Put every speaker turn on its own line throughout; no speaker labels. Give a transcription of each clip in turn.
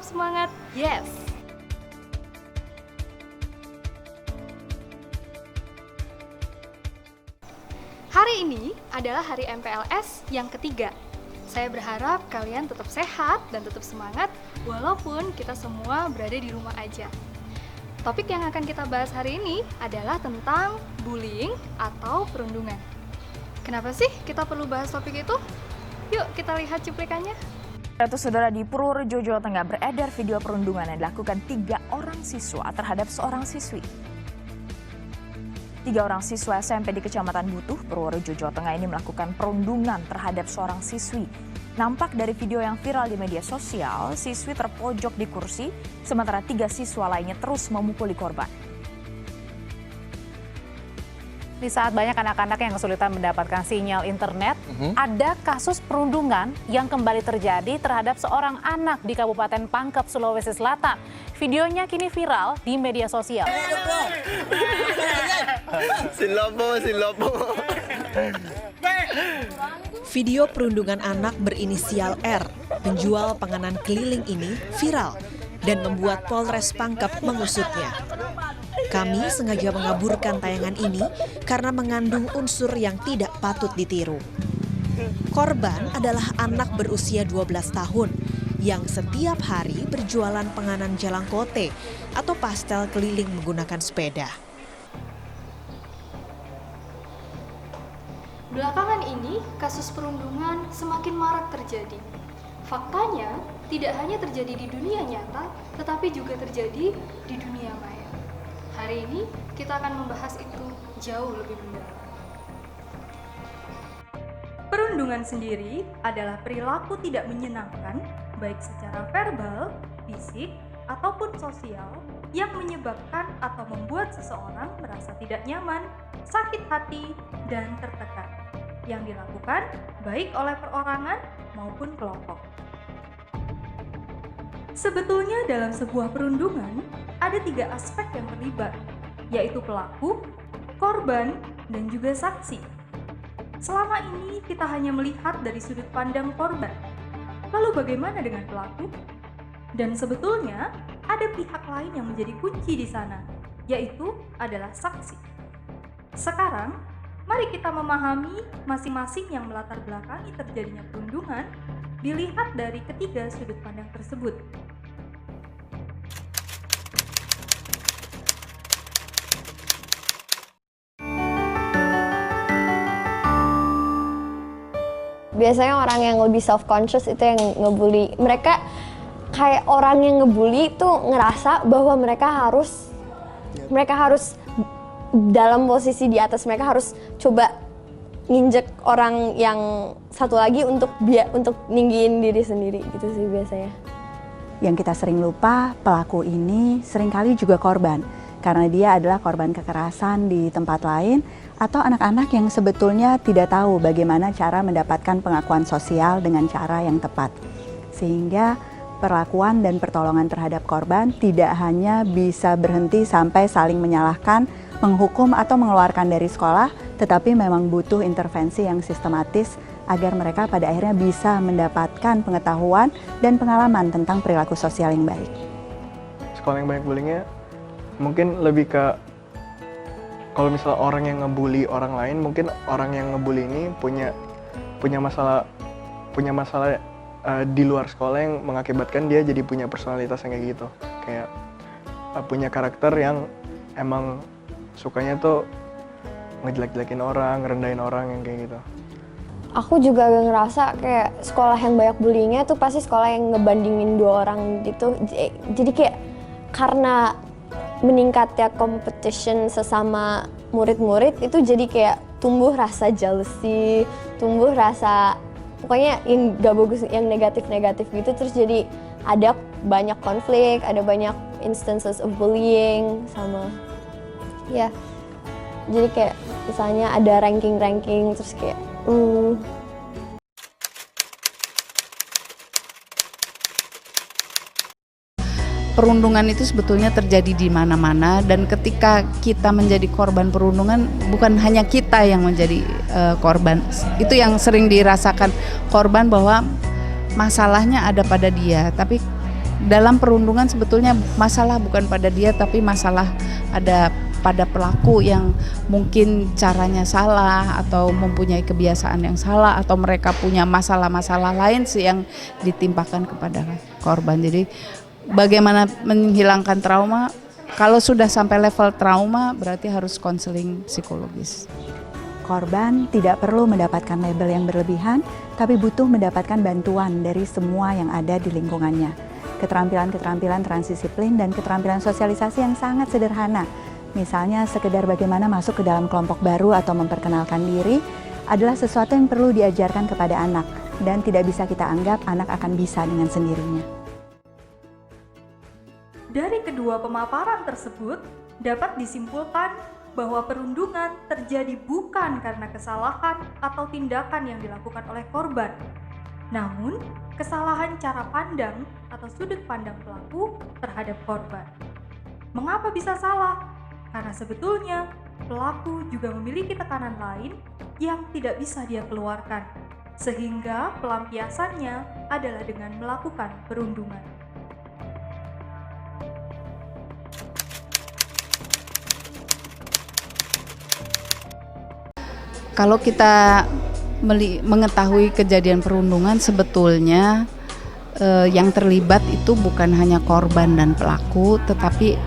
tetap semangat. Yes! Hari ini adalah hari MPLS yang ketiga. Saya berharap kalian tetap sehat dan tetap semangat walaupun kita semua berada di rumah aja. Topik yang akan kita bahas hari ini adalah tentang bullying atau perundungan. Kenapa sih kita perlu bahas topik itu? Yuk kita lihat cuplikannya.
Saudara, di Purworejo, Jawa Tengah beredar video perundungan yang dilakukan 3 orang siswa terhadap seorang siswi. 3 orang siswa SMP di Kecamatan Butuh, Purworejo, Jawa Tengah ini melakukan perundungan terhadap seorang siswi. Nampak dari video yang viral di media sosial, siswi terpojok di kursi, sementara 3 siswa lainnya terus memukuli korban.
Di saat banyak anak-anak yang kesulitan mendapatkan sinyal internet, ada kasus perundungan yang kembali terjadi terhadap seorang anak di Kabupaten Pangkep, Sulawesi Selatan. Videonya kini viral di media sosial.
Silopo.
Video perundungan anak berinisial R, penjual panganan keliling ini viral dan membuat Polres Pangkep mengusutnya. Kami sengaja mengaburkan tayangan ini karena mengandung unsur yang tidak patut ditiru. Korban adalah anak berusia 12 tahun yang setiap hari berjualan panganan jalangkote atau pastel keliling menggunakan sepeda.
Belakangan ini, kasus perundungan semakin marak terjadi. Faktanya, tidak hanya terjadi di dunia nyata, tetapi juga terjadi di dunia maya. Hari ini, kita akan membahas itu jauh lebih mendalam. Perundungan sendiri adalah perilaku tidak menyenangkan, baik secara verbal, fisik, ataupun sosial, yang menyebabkan atau membuat seseorang merasa tidak nyaman, sakit hati, dan tertekan, yang dilakukan baik oleh perorangan maupun kelompok. Sebetulnya dalam sebuah perundungan, ada 3 aspek yang terlibat, yaitu pelaku, korban, dan juga saksi. Selama ini kita hanya melihat dari sudut pandang korban. Lalu bagaimana dengan pelaku? Dan sebetulnya ada pihak lain yang menjadi kunci di sana, yaitu adalah saksi. Sekarang, mari kita memahami masing-masing yang melatar belakangi terjadinya perundungan, dilihat dari ketiga sudut pandang tersebut.
Biasanya orang yang lebih self-conscious itu yang ngebully. Mereka kayak orang yang ngebully itu ngerasa bahwa mereka harus dalam posisi di atas, mereka harus coba nginjek orang yang satu lagi untuk ninggiin diri sendiri gitu sih biasanya.
Yang kita sering lupa, pelaku ini seringkali juga korban karena dia adalah korban kekerasan di tempat lain atau anak-anak yang sebetulnya tidak tahu bagaimana cara mendapatkan pengakuan sosial dengan cara yang tepat. Sehingga perlakuan dan pertolongan terhadap korban tidak hanya bisa berhenti sampai saling menyalahkan, menghukum atau mengeluarkan dari sekolah, tetapi memang butuh intervensi yang sistematis agar mereka pada akhirnya bisa mendapatkan pengetahuan dan pengalaman tentang perilaku sosial yang baik.
Sekolah yang banyak bullyingnya mungkin lebih ke, kalau misalnya orang yang ngebully orang lain, mungkin orang yang ngebully ini punya masalah di luar sekolah yang mengakibatkan dia jadi punya personalitas yang kayak gitu, kayak punya karakter yang emang sukanya tuh ngejelek-jelekin orang, ngerendahin orang yang kayak gitu.
Aku juga agak ngerasa kayak sekolah yang banyak bullyingnya tuh pasti sekolah yang ngebandingin 2 orang gitu. Jadi kayak karena meningkatnya competition sesama murid-murid itu jadi kayak tumbuh rasa jealousy, tumbuh rasa pokoknya yang gak bagus, yang negatif-negatif gitu, terus jadi ada banyak konflik, ada banyak instances of bullying sama ya. Jadi kayak misalnya ada ranking terus kayak
Perundungan itu sebetulnya terjadi di mana-mana, dan ketika kita menjadi korban perundungan, bukan hanya kita yang menjadi korban. Itu yang sering dirasakan korban, bahwa masalahnya ada pada dia, tapi dalam perundungan sebetulnya masalah bukan pada dia, tapi masalah ada pada pelaku yang mungkin caranya salah atau mempunyai kebiasaan yang salah atau mereka punya masalah-masalah lain sih yang ditimpakan kepada korban. Jadi bagaimana menghilangkan trauma? Kalau sudah sampai level trauma berarti harus konseling psikologis.
Korban tidak perlu mendapatkan label yang berlebihan, tapi butuh mendapatkan bantuan dari semua yang ada di lingkungannya. Keterampilan-keterampilan transdisiplin dan keterampilan sosialisasi yang sangat sederhana, misalnya sekedar bagaimana masuk ke dalam kelompok baru atau memperkenalkan diri, adalah sesuatu yang perlu diajarkan kepada anak dan tidak bisa kita anggap anak akan bisa dengan sendirinya.
Dari kedua pemaparan tersebut, dapat disimpulkan bahwa perundungan terjadi bukan karena kesalahan atau tindakan yang dilakukan oleh korban, namun kesalahan cara pandang atau sudut pandang pelaku terhadap korban. Mengapa bisa salah? Karena sebetulnya pelaku juga memiliki tekanan lain yang tidak bisa dia keluarkan, sehingga pelampiasannya adalah dengan melakukan perundungan.
Kalau kita mengetahui kejadian perundungan, sebetulnya yang terlibat itu bukan hanya korban dan pelaku, tetapi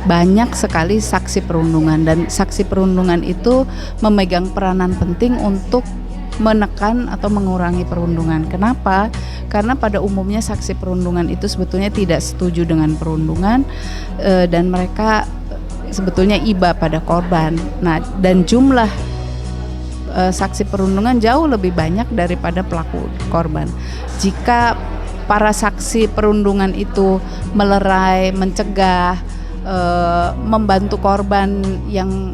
banyak sekali saksi perundungan, dan saksi perundungan itu memegang peranan penting untuk menekan atau mengurangi perundungan. Kenapa? Karena pada umumnya saksi perundungan itu sebetulnya tidak setuju dengan perundungan dan mereka sebetulnya iba pada korban. Nah, dan jumlah saksi perundungan jauh lebih banyak daripada pelaku korban. Jika para saksi perundungan itu melerai, mencegah, membantu korban yang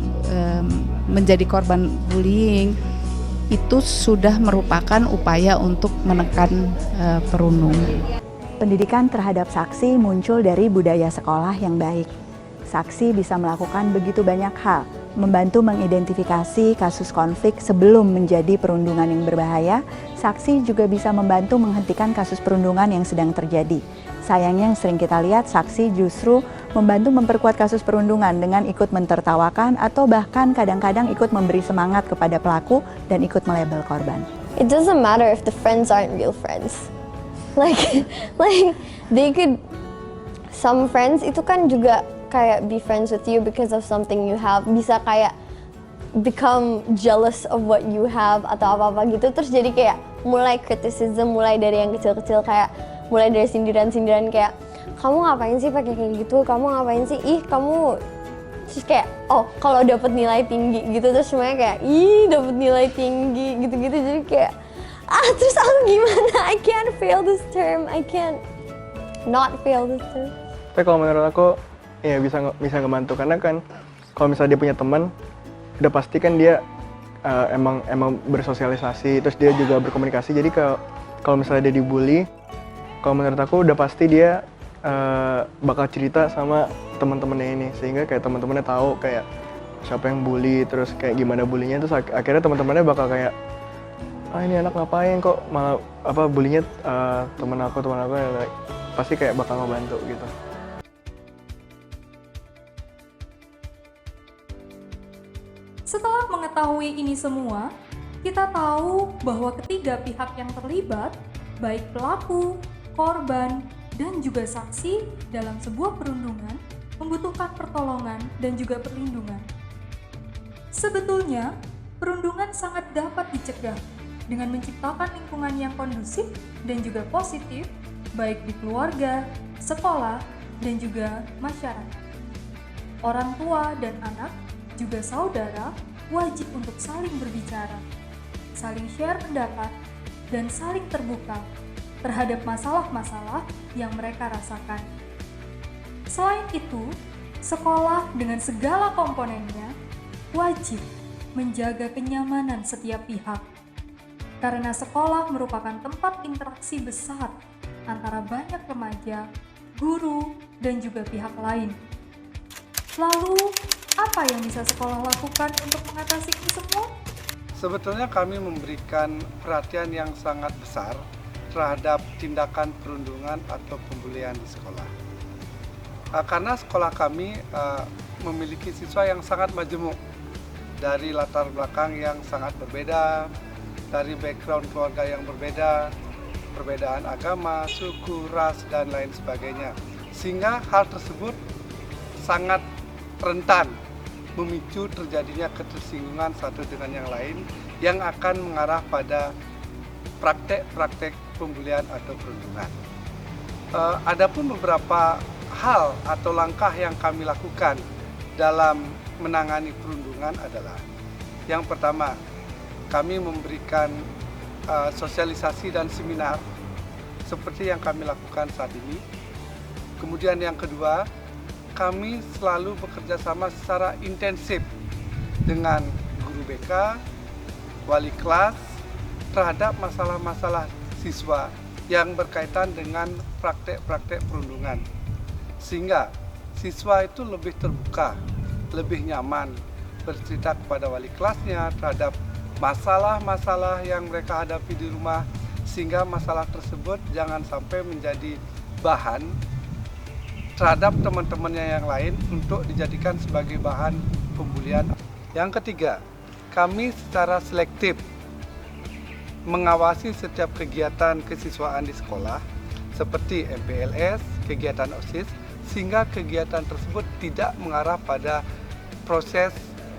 menjadi korban bullying, itu sudah merupakan upaya untuk menekan perundungan.
Pendidikan terhadap saksi muncul dari budaya sekolah yang baik. Saksi bisa melakukan begitu banyak hal, membantu mengidentifikasi kasus konflik sebelum menjadi perundungan yang berbahaya. Saksi juga bisa membantu menghentikan kasus perundungan yang sedang terjadi. Sayangnya yang sering kita lihat, saksi justru membantu memperkuat kasus perundungan dengan ikut mentertawakan atau bahkan kadang-kadang ikut memberi semangat kepada pelaku dan ikut melabel korban.
It doesn't matter if the friends aren't real friends. Like they could, some friends itu kan juga kayak be friends with you because of something you have, bisa kayak become jealous of what you have atau apa-apa gitu, terus jadi kayak mulai criticism, mulai dari yang kecil-kecil, kayak mulai dari sindiran-sindiran kayak kamu ngapain sih pakai kayak gitu, kamu ngapain sih, ih kamu, terus kayak oh kalau dapet nilai tinggi gitu, terus semuanya kayak ih dapet nilai tinggi gitu-gitu, jadi kayak terus aku gimana, I can't fail this term, I can't not fail this term.
Tapi kalau menurut aku ya bisa ngebantu, karena kan kalau misalnya dia punya teman, udah pasti kan dia emang bersosialisasi, terus dia juga berkomunikasi. Jadi kalau misalnya dia dibully, kalau menurut aku udah pasti dia bakal cerita sama teman-temannya ini, sehingga kayak teman-temannya tahu kayak siapa yang bully, terus kayak gimana bulinya, terus akhirnya teman-temannya bakal kayak ini anak ngapain kok malah bulinya teman aku pasti kayak bakal ngebantu gitu.
Setelah mengetahui ini semua, kita tahu bahwa ketiga pihak yang terlibat, baik pelaku, korban, dan juga saksi dalam sebuah perundungan, membutuhkan pertolongan dan juga perlindungan. Sebetulnya, perundungan sangat dapat dicegah dengan menciptakan lingkungan yang kondusif dan juga positif, baik di keluarga, sekolah, dan juga masyarakat. Orang tua dan anak juga saudara wajib untuk saling berbicara, saling share pendapat, dan saling terbuka terhadap masalah-masalah yang mereka rasakan. Selain itu, sekolah dengan segala komponennya wajib menjaga kenyamanan setiap pihak, karena sekolah merupakan tempat interaksi besar antara banyak remaja, guru, dan juga pihak lain. Lalu, apa yang bisa sekolah lakukan untuk mengatasi ini semua?
Sebetulnya kami memberikan perhatian yang sangat besar terhadap tindakan perundungan atau pembulian di sekolah. Karena sekolah kami memiliki siswa yang sangat majemuk, dari latar belakang yang sangat berbeda, dari background keluarga yang berbeda, perbedaan agama, suku, ras, dan lain sebagainya. Sehingga hal tersebut sangat rentan memicu terjadinya ketersinggungan satu dengan yang lain yang akan mengarah pada praktek-praktek pembulian atau perundungan. Adapun beberapa hal atau langkah yang kami lakukan dalam menangani perundungan adalah yang pertama, kami memberikan sosialisasi dan seminar seperti yang kami lakukan saat ini. Kemudian yang kedua, kami selalu bekerja sama secara intensif dengan guru BK, wali kelas, terhadap masalah-masalah siswa yang berkaitan dengan praktek-praktek perundungan. Sehingga siswa itu lebih terbuka, lebih nyaman bercerita kepada wali kelasnya terhadap masalah-masalah yang mereka hadapi di rumah, sehingga masalah tersebut jangan sampai menjadi bahan terhadap teman-temannya yang lain untuk dijadikan sebagai bahan pembulian. Yang ketiga, kami secara selektif mengawasi setiap kegiatan kesiswaan di sekolah seperti MPLS, kegiatan OSIS, sehingga kegiatan tersebut tidak mengarah pada proses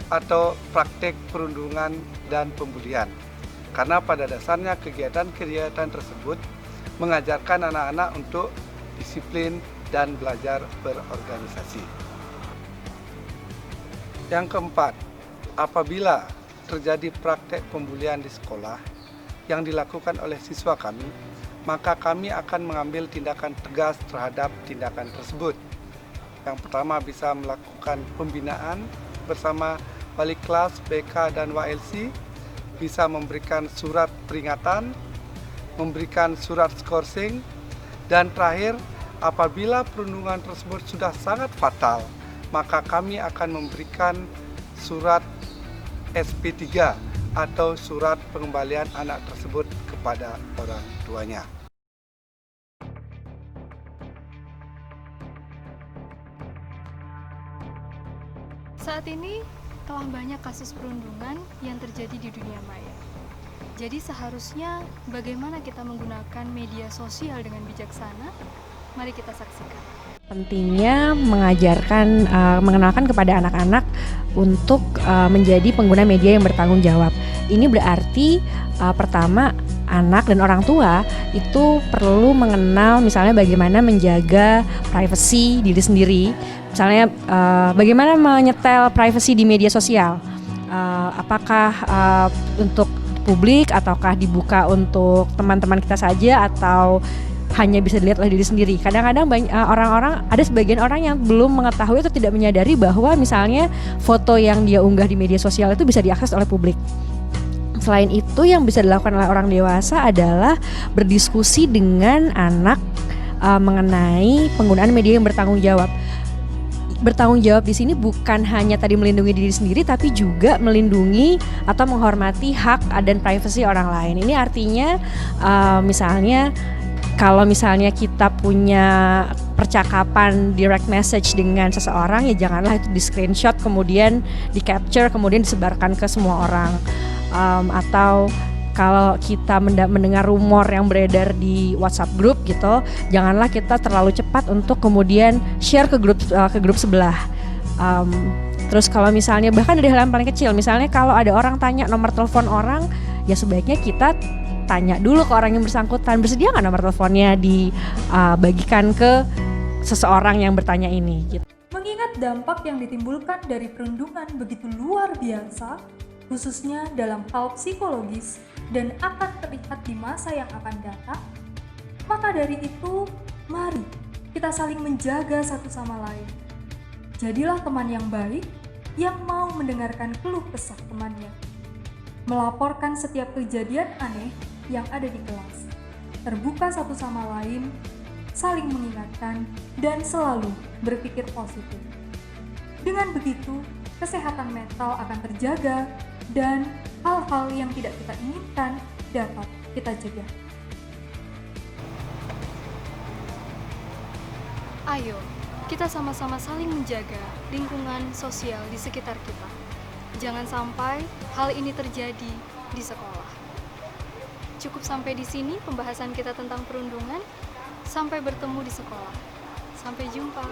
atau praktek perundungan dan pembulian. Karena pada dasarnya kegiatan-kegiatan tersebut mengajarkan anak-anak untuk disiplin dan belajar berorganisasi. Yang keempat, apabila terjadi praktek pembulian di sekolah yang dilakukan oleh siswa kami, maka kami akan mengambil tindakan tegas terhadap tindakan tersebut. Yang pertama, bisa melakukan pembinaan bersama wali kelas, BK, dan WLC, bisa memberikan surat peringatan, memberikan surat skorsing, dan terakhir, apabila perundungan tersebut sudah sangat fatal, maka kami akan memberikan surat SP3 atau surat pengembalian anak tersebut kepada orang tuanya.
Saat ini telah banyak kasus perundungan yang terjadi di dunia maya. Jadi seharusnya bagaimana kita menggunakan media sosial dengan bijaksana? Mari kita saksikan.
Pentingnya mengajarkan, mengenalkan kepada anak-anak untuk menjadi pengguna media yang bertanggung jawab. Ini berarti pertama, anak dan orang tua itu perlu mengenal misalnya bagaimana menjaga privasi diri sendiri. Misalnya bagaimana menyetel privasi di media sosial. Apakah untuk publik ataukah dibuka untuk teman-teman kita saja atau hanya bisa dilihat oleh diri sendiri. Kadang-kadang ada sebagian orang yang belum mengetahui atau tidak menyadari bahwa misalnya foto yang dia unggah di media sosial itu bisa diakses oleh publik. Selain itu, yang bisa dilakukan oleh orang dewasa adalah berdiskusi dengan anak mengenai penggunaan media yang bertanggung jawab. Bertanggung jawab di sini bukan hanya tadi melindungi diri sendiri, tapi juga melindungi atau menghormati hak dan privasi orang lain. Ini artinya misalnya kalau misalnya kita punya percakapan direct message dengan seseorang, ya janganlah itu di screenshot kemudian di capture kemudian disebarkan ke semua orang. Atau kalau kita mendengar rumor yang beredar di WhatsApp group gitu, janganlah kita terlalu cepat untuk kemudian share ke grup sebelah. Terus kalau misalnya bahkan dari hal yang paling kecil, misalnya kalau ada orang tanya nomor telepon orang, ya sebaiknya kita tanya dulu ke orang yang bersangkutan, bersedia nggak nomor teleponnya dibagikan ke seseorang yang bertanya ini gitu.
Mengingat dampak yang ditimbulkan dari perundungan begitu luar biasa, khususnya dalam hal psikologis dan akan terlihat di masa yang akan datang, maka dari itu mari kita saling menjaga satu sama lain. Jadilah teman yang baik yang mau mendengarkan keluh kesah temannya, melaporkan setiap kejadian aneh yang ada di kelas, terbuka satu sama lain, saling mengingatkan, dan selalu berpikir positif. Dengan begitu, kesehatan mental akan terjaga dan hal-hal yang tidak kita inginkan dapat kita cegah.
Ayo, kita sama-sama saling menjaga lingkungan sosial di sekitar kita. Jangan sampai hal ini terjadi di sekolah. Cukup sampai di sini pembahasan kita tentang perundungan. Sampai bertemu di sekolah. Sampai jumpa.